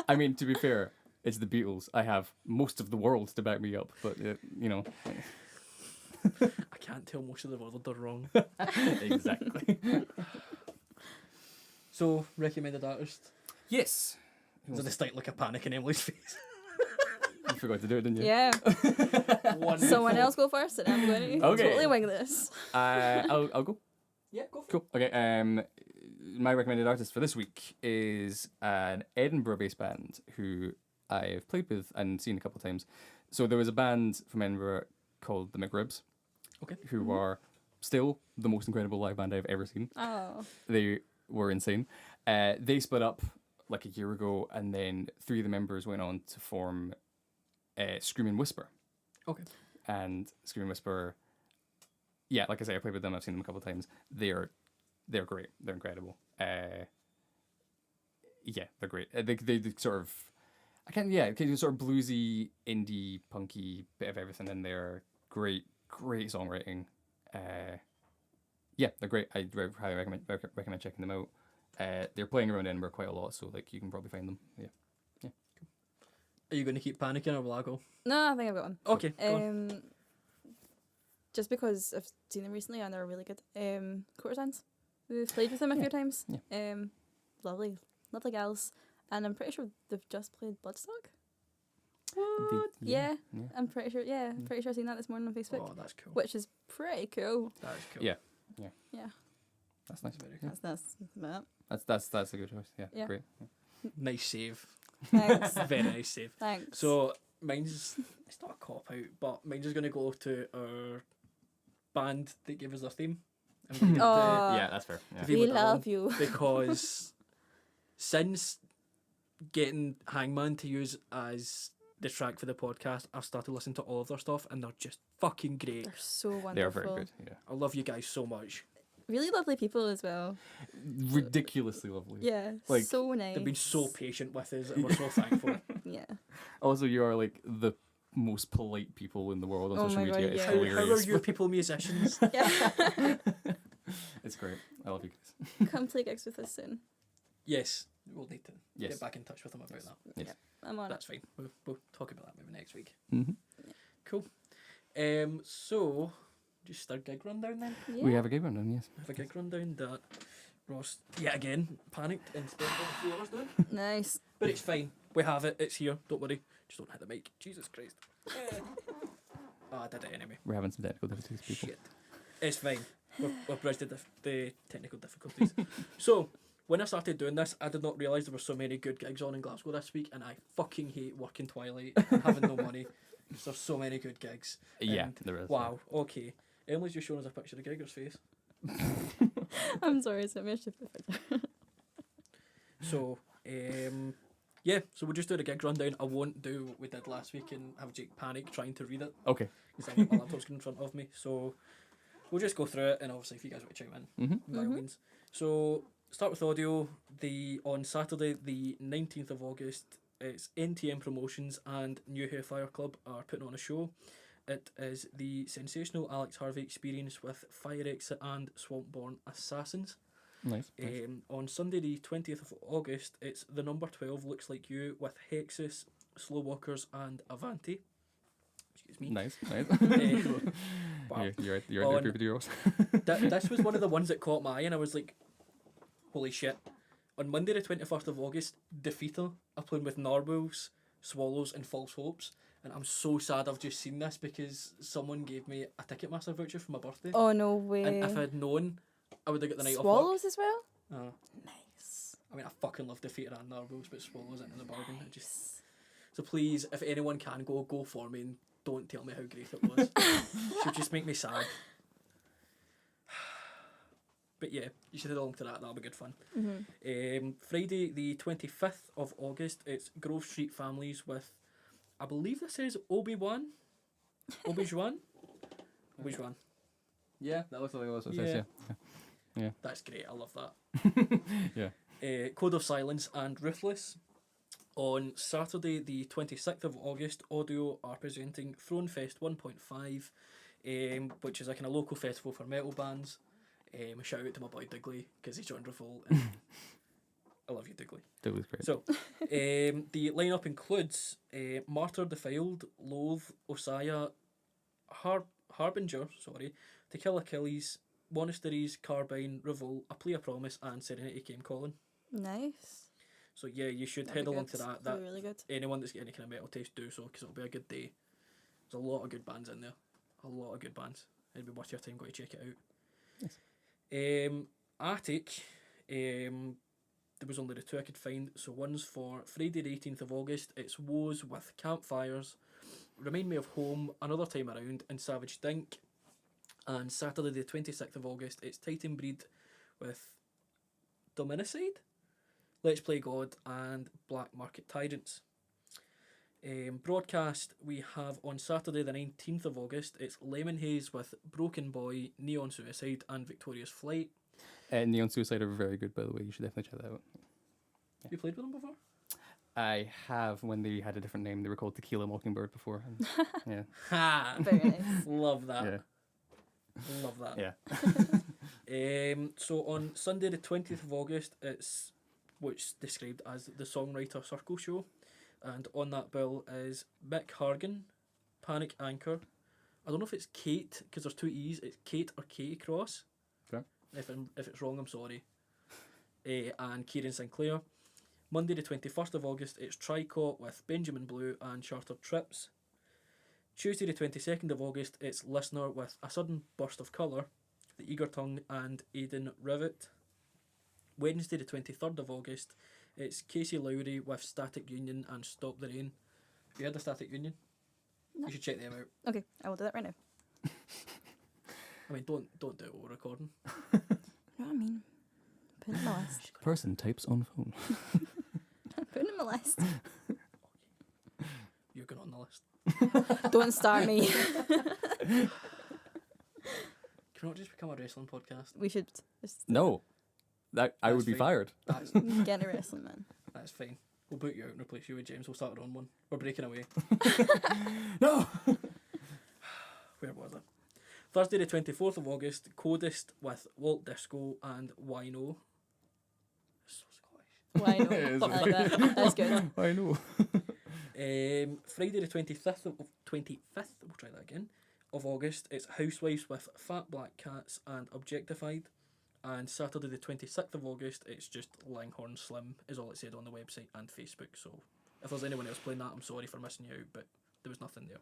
I mean, to be fair, it's the Beatles. I have most of the world to back me up, but you know. I can't tell most of the world they're wrong. Exactly. So, recommended artist. Yes. There's a slight look of panic in Emily's face. You forgot to do it, didn't you? Yeah. Wonderful. Someone else go first, and I'm going to Okay. totally wing this. I'll go. Yeah, go for Cool. Okay. My recommended artist for this week is an Edinburgh-based band who I've played with and seen a couple of times. So there was a band from Edinburgh called the McRibs, Okay. who are still the most incredible live band I've ever seen. Oh. They were insane. They split up like a year ago, and then 3 of the members went on to form Screamin Whisper. Okay. And Screamin Whisper, yeah, like I say, I played with them. I've seen them a couple of times. They're great. They're incredible. Yeah, they're great. They sort of, kind of sort of bluesy, indie, punky, bit of everything in there. Great songwriting. Yeah, they're great. I highly recommend checking them out. They're playing around Edinburgh quite a lot, so like you can probably find them. Yeah. Are you going to keep panicking or will I go? No, I think I've got one. Okay, go on. Just because I've seen them recently and they're really good. Courtesans. We've played with them a few times. Yeah. Lovely gals. And I'm pretty sure they've just played Bloodstock. Yeah. I'm pretty sure. Yeah, pretty sure I've seen that this morning on Facebook, Oh, that's cool. which is pretty cool. That is cool. Yeah. Yeah, That's nice. Very cool. that's that. That's a good choice. Yeah, Yeah. great. Nice save. Thanks. Very nice save. Thanks. So, mine's, it's not a cop out, but mine's just going to go to our band that gave us their theme. I'm gonna give it Oh. Yeah, that's fair. Yeah. the we Vemodalen, love you. because since getting Hangman to use as the track for the podcast, I've started listening to all of their stuff, and they're just fucking great. They're so wonderful. They are very good. Yeah. I love you guys so much. Really lovely people as well. Ridiculously lovely. Yeah, Like, so nice. They've been so patient with us, and we're so thankful. Yeah. Also, you are like the most polite people in the world on Oh social my God, media. It's yeah. How are hilarious. your people musicians? Yeah. It's great. I love you guys. Come play gigs with us soon. Yes, we'll need to Yes. get back in touch with them about that. Yes. Yeah, I'm on That's fine. We'll talk about that maybe next week. Mm-hmm. Cool. So just start gig rundown then. it. Yeah. We have a gig rundown, yes. Have a gig rundown that Ross yet again panicked and spent all 3 hours doing. Nice. But it's fine. We have it. It's here. Don't worry. Just don't hit the mic. Jesus Christ. I did it anyway. We're having some technical difficulties, people. Shit. It's fine. We've bridged the technical difficulties. So, when I started doing this, I did not realise there were so many good gigs on in Glasgow this week, and I fucking hate working Twilight and having no money. Because there's so many good gigs. Yeah, And there is. Wow, okay. Emily's just showing us a picture of Geiger's face. I'm sorry, so I should So, yeah, so we'll just do the gig rundown. I won't do what we did last week and have Jake panic trying to read it. Okay. Because I've got my laptop screen in front of me. So, we'll just go through it, and obviously if you guys want to chime in, Mm-hmm. by all means. So, start with audio. On Saturday, the 19th of August, it's NTM Promotions and New Hairfire Club are putting on a show. It is the sensational Alex Harvey experience with Fire Exit and Swampborn Assassins. Nice. nice. On Sunday, the 20th of August, it's the number 12 Looks Like You with Hexus, Slowwalkers, and Avanti. Excuse me. Nice. Nice. Wow. You're On- out there, videos. This was one of the ones that caught my eye, and I was like, holy shit. On Monday, the 21st of August, Defeater are playing with Narwhals, Swallows, and False Hopes. And I'm so sad I've just seen this because someone gave me a Ticketmaster voucher for my birthday. Oh, no way. And if I'd known, I would have got the night Swallows as well? off. Nice. I mean, I fucking love Defeater and Narwhals, but Swallows into the bargain. So please, if anyone can go for me and don't tell me how great it was. Should just make me sad. But yeah, you should head along to that. That'll be good fun. Mm-hmm. Friday, the 25th of August, it's Grove Street Families with, I believe this is Obi-Wan? Obi-Juan? Obi-Juan. Yeah, that looks like what it Yeah. says, yeah. That's great. I love that. Yeah. Code of Silence and Ruthless. On Saturday, the 26th of August, Audio are presenting Throne Fest 1.5, which is a kind of local festival for metal bands. A shout out to my boy Digley because he's joined Revolt. And I love you, Digley. That was great. So, the lineup includes Martyr Defiled, Loathe, Osaya, Harbinger, To Kill Achilles, Monasteries, Carbine, Revolt, A Plea of Promise, and Serenity Came Calling. Nice. So yeah, you should That'd head be along good. to that. That'd be really good. Anyone that's got any kind of metal taste, do so because it'll be a good day. There's a lot of good bands in there. A lot of good bands. It'd be worth your time going to check it out. Yes. Attic. There was only the 2 I could find. So one's for Friday the 18th of August. It's Woes with Campfires, Remind Me of Home, Another Time Around, and Savage Dink. And Saturday the 26th of August, it's Titan Breed with Dominicide, Let's Play God, and Black Market Tyrants. Broadcast, we have on Saturday the 19th of August, it's Lemon Haze with Broken Boy, Neon Suicide, and Victorious Flight. Neon Suicide are very good, by the way. You should definitely check that out. Have you played with them before? I have, when they had a different name. They were called Tequila Mockingbird before. And, yeah. Ha! Very nice. Love that. Yeah. Love that. Yeah. So on Sunday the 20th of August, it's what's described as the Songwriter Circle Show. And on that bill is Mick Hargan, Panic Anchor. I don't know if it's Kate, because there's 2 E's. It's Kate or Katie Cross. Okay. If it's wrong, I'm sorry. And Kieran Sinclair. Monday the 21st of August, it's Tricot with Benjamin Blue and Chartered Trips. Tuesday the 22nd of August, it's Listener with A Sudden Burst of Colour, The Eager Tongue and Aidan Rivet. Wednesday the 23rd of August, it's Casey Lowry with Static Union and Stop the Rain. Have you heard of Static Union? No. You should check them out. Okay, I will do that right now. I mean, don't do it while recording. You know what I mean? Put it in my list. Person types on phone. Put it in my list. You're going on the list. Don't start me. Can we not just become a wrestling podcast? We should just No. I That's would be fine. fired. That's, get a wrestling man. that's fine. We'll boot you out and replace you with James. We'll start our own one. We're breaking away. No! Where was it? Thursday the 24th of August, Codist with Walt Disco and Wino. So Scottish. Why not? It is I like that. That's good. I know. Friday the 25th of 25th, we'll try that again, of August, it's Housewives with Fat Black Cats and Objectified. And Saturday the 26th of August, it's just Langhorne Slim, is all it said on the website and Facebook. So if there's anyone else playing that, I'm sorry for missing you out, but there was nothing there.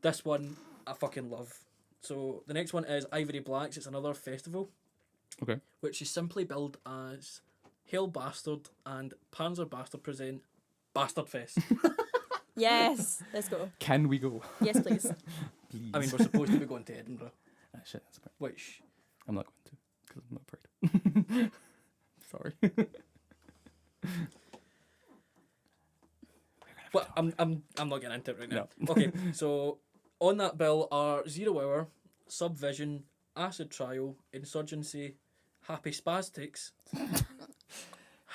This one, I fucking love. So the next one is Ivory Blacks. It's another festival. Okay. Which is simply billed as Hail Bastard and Panzer Bastard present Bastard Fest. Yes, let's go. Can we go? Yes, please. Please. I mean, we're supposed to be going to Edinburgh, Ah, shit, that's fine. which... I'm not going to, because I'm not afraid. Sorry. Well, I'm not getting into it right now. No. Okay, so on that bill are 0 Hour, Subvision, Acid Trial, Insurgency, Happy Spastics,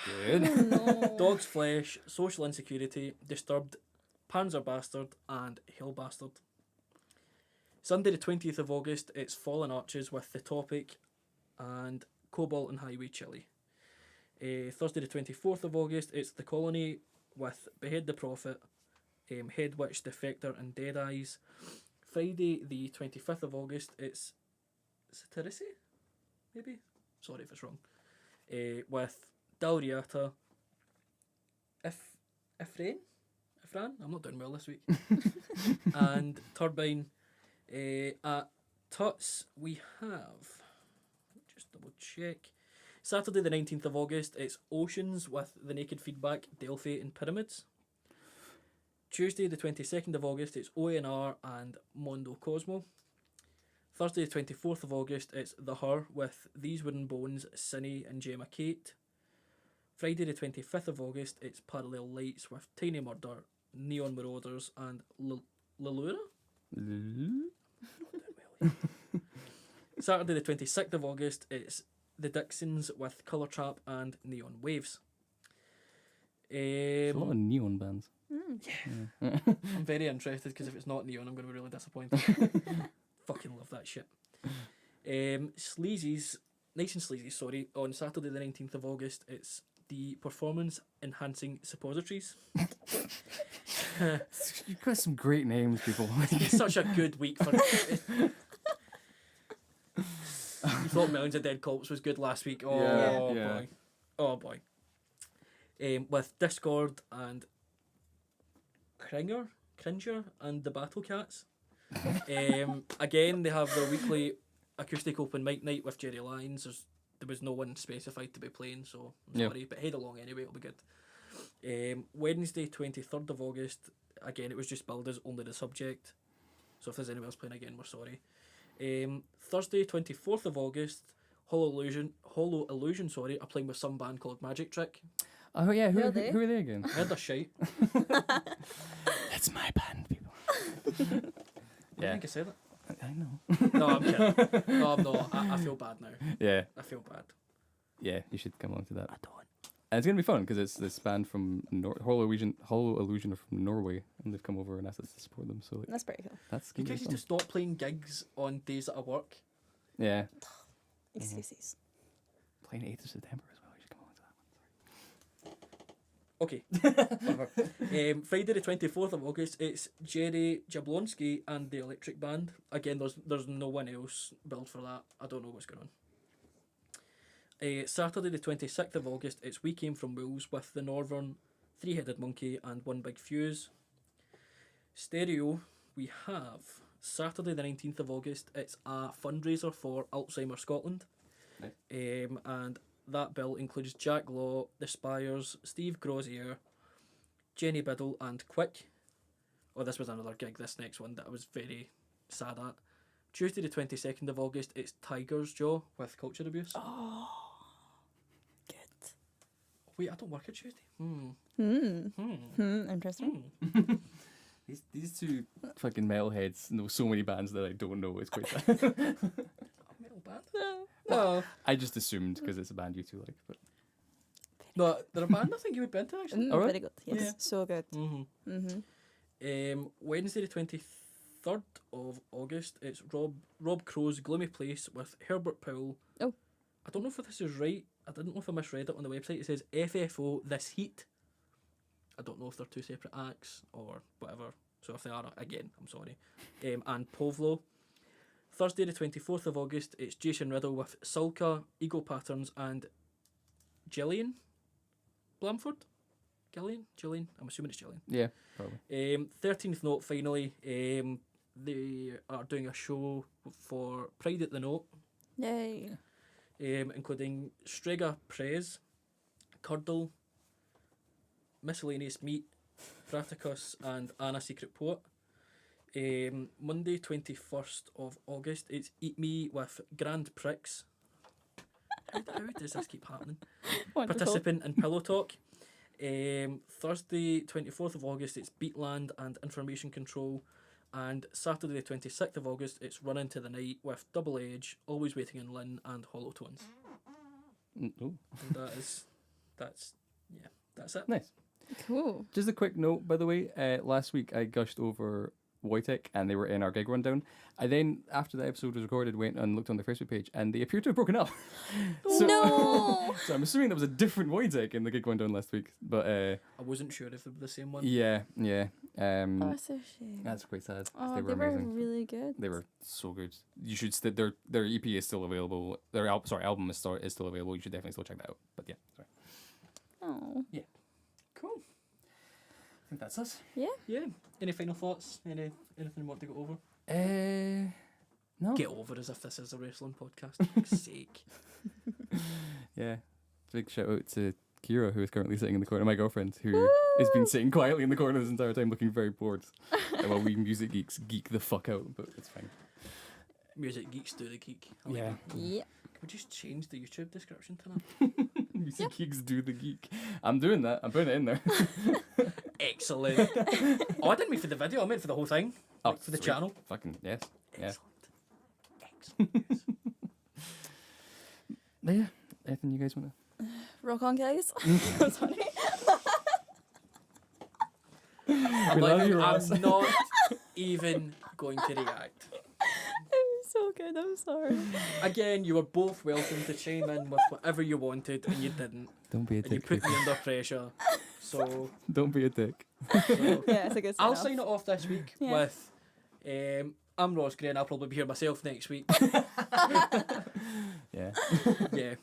Good. No. Dog's Flesh, Social Insecurity, Disturbed, Panzer Bastard, and Hail Bastard. Sunday the 20th of August, it's Fallen Arches with The Topic and Cobalt and Highway Chili. Thursday the 24th of August, it's The Colony with Behead the Prophet, Head Witch, Defector and Dead Eyes. Friday the 25th of August, it's Satirisi? Maybe? Sorry if it's wrong. With Dalriata, Ifran? I'm not doing well this week. And Turbine. At Tuts, we have, just double check, Saturday the 19th of August, it's Oceans with The Naked Feedback, Delphi and Pyramids. Tuesday the 22nd of August, it's ONR and Mondo Cosmo. Thursday the 24th of August, it's The Her with These Wooden Bones, Cinny and Gemma Kate. Friday the 25th of August, it's Parallel Lights with Tiny Murder, Neon Marauders and Lallura. Saturday the 26th of August, it's The Dixons with Colour Trap and Neon Waves. There's a lot of neon bands. I'm very interested because if it's not neon, I'm going to be really disappointed. Fucking love that shit. Sleazy's, Nice and Sleazy, sorry, on Saturday the 19th of August, it's the Performance Enhancing Suppositories. You've got some great names, people. It's such a good week for You thought Millions of Dead Corpse was good last week. Oh Yeah. boy. Oh boy. With Discord and Cringer and the Battle Cats. Again, they have their weekly acoustic open mic night with Jerry Lyons. There was no one specified to be playing, so I'm sorry, but head along anyway, it'll be good. Wednesday, 23rd of August, again, it was just billed as Only the Subject. So if there's anyone else playing again, we're sorry. Thursday, 24th of August, Hollow Illusion, are playing with some band called Magic Trick. Oh yeah, who Who are are they? who are they again? I heard they're shite. It's my band, people. I think I said it. I know. No, I'm kidding. No, I'm not. I feel bad now. Yeah, I feel bad. yeah, you should come along to that. I don't. And it's gonna be fun because it's this band from Hollow Illusion are from Norway, and they've come over and asked us to support them. So like, That's pretty cool. that's You gonna guys be need fun. to stop playing gigs on days that I work. Yeah, Excuses. playing 8th of September as well. You should come along to that one. Okay. Whatever. Friday the 24th of August, it's Jerry Jablonski and the Electric Band. Again, there's no one else billed for that. I don't know what's going on. Saturday the 26th of August, it's We Came From Wolves with the Northern, Three-Headed Monkey and One Big Fuse. Stereo, we have Saturday the 19th of August, it's a fundraiser for Alzheimer's Scotland. Nice. And that bill includes Jack Law, The Spires, Steve Grozier, Jenny Biddle and Quick. Oh, this was another gig, this next one, that I was very sad at. Tuesday the 22nd of August, it's Tiger's Jaw with Culture Abuse. Oh, good. Wait, I don't work at Tuesday. Interesting. These two fucking metalheads know so many bands that I don't know. It's quite sad. Metal band? Well, I just assumed because it's a band you two like, but No, they're a band I think you would be into actually. Alright. Very good. Yes, Yeah. so good. Wednesday the 23rd of August, it's Rob Crow's Gloomy Place with Herbert Powell. Oh. I don't know if this is right. I didn't know if I misread it on the website. It says FFO This Heat. I don't know if they're two separate acts or whatever. So if they are, again, I'm sorry. And Povlo. Thursday the 24th of August, it's Jason Riddle with Sulka, Ego Patterns and Gillian Blamford? Gillian? I'm assuming it's Gillian. Yeah, probably. 13th Note finally. They are doing a show for Pride at the Note, Yay. including Strega Prez, Curdle, Miscellaneous Meat, Braticus and Anna Secret Poet. Monday 21st of August, it's Eat Me with Grand Pricks. How does this keep happening? Wonderful. Participant in Pillow Talk. Thursday 24th of August, it's Beatland and Information Control. And Saturday the 26th of August, it's Run Into the Night with Double Edge, Always Waiting in Lynn and Hollow Tones. Oh, And that's it. nice. Cool. Just a quick note, by the way. Last week I gushed over Wojtek and they were in our gig rundown. I then, after the episode was recorded, went and looked on their Facebook page and they appear to have broken up. No. So I'm assuming there was a different Wojtek in the gig rundown last week. But I wasn't sure if they were the same one. yeah. Oh, that's a shame. That's quite sad. 'cause Oh, they were amazing. really good. They were so good. You should their EP is still available. Their album is still available. You should definitely still check that out. But yeah, sorry. Oh. Cool. I think that's us. Yeah. Any final thoughts? Anything you want to go over? No. Get over as if this is a wrestling podcast. For fuck's sake. Yeah. Big shout out to Kira, who is currently sitting in the corner, my girlfriend, who has been sitting quietly in the corner this entire time looking very bored. While we music geeks geek the fuck out, but it's fine. Music geeks do the geek. I like Yeah. that. Yeah. Can we just change the YouTube description to that? Music geeks do the geek. I'm doing that. I'm putting it in there. Excellent. Oh, I didn't mean for the video. I meant for the whole thing. Oh, Like for the sweet. channel. Fucking yes. Yeah. Excellent. Yes. But yeah. Anything you guys want to? Rock on, guys. Sorry. I'm, love like, you, Ross. I'm not even going to react. So good. I'm sorry. Again, you were both welcome to chime in with whatever you wanted, and you didn't. Don't be a And you dick. put me people. under pressure. So, Don't be a dick. Yeah, it's a good. I'll enough. sign it off this week Yeah. with I'm Ross Gray, and I'll probably be here myself next week. Yeah. Yeah.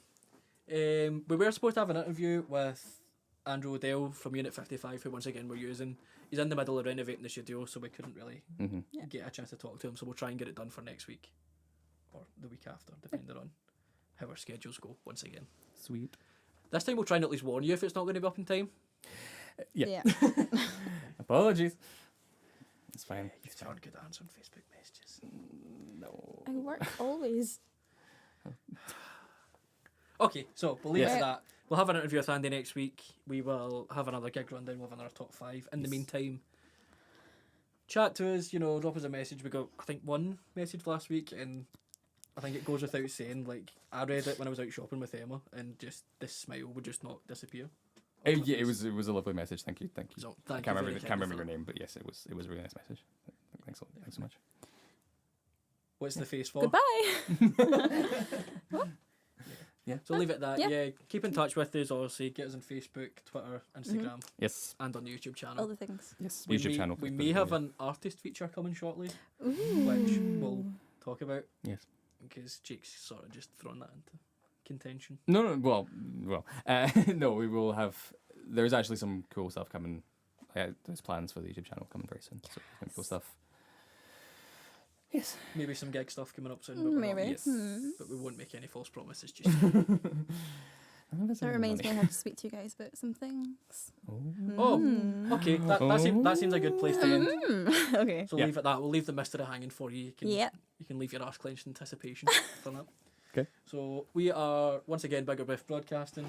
We were supposed to have an interview with Andrew Odell from Unit 55, who once again we're using. He's in the middle of renovating the studio, so we couldn't really Mm-hmm. get a chance to talk to him. So we'll try and get it done for next week or the week after, depending on how our schedules go. Once again, Sweet. this time we'll try and at least warn you if it's not going to be up in time. Yeah. Apologies. It's fine. You sound good at answering Facebook messages. No. I work always. Okay, so we'll leave it Yeah. at that. We'll have an interview with Andy next week. We will have another gig rundown with another top 5. In the Yes. meantime, chat to us, drop us a message. We got, I think, one message last week, and I think it goes without saying, like, I read it when I was out shopping with Emma, and just this smile would just not disappear. Yeah, it was a lovely message. Thank you. So, I thank can't you remember very can't kindly remember for your name, but yes, it was a really nice message. Thanks so much. What's the face for? Goodbye. Yeah. So leave it at that. Yeah. Yeah, keep in touch with us, obviously. Get us on Facebook, Twitter, Instagram, Yes. and on the YouTube channel. All the things. Yes. We YouTube may, channel. We may have an artist feature coming shortly, Ooh. which we'll talk about. Yes. Because Jake's sort of just thrown that into contention. No. Well. No. We will have. There's actually some cool stuff coming. There's plans for the YouTube channel coming very soon. So some cool stuff. Yes. Maybe some gig stuff coming up soon. But we're not- Maybe. Yes. But we won't make any false promises just yet. That reminds me, I have to speak to you guys about some things. Oh, okay. That seems a good place to end. Okay. So Yeah. leave it at that. We'll leave the mystery hanging for you. Yeah. You can leave your arse clenched in anticipation for that. Okay. So we are once again Bigger Biff Broadcasting.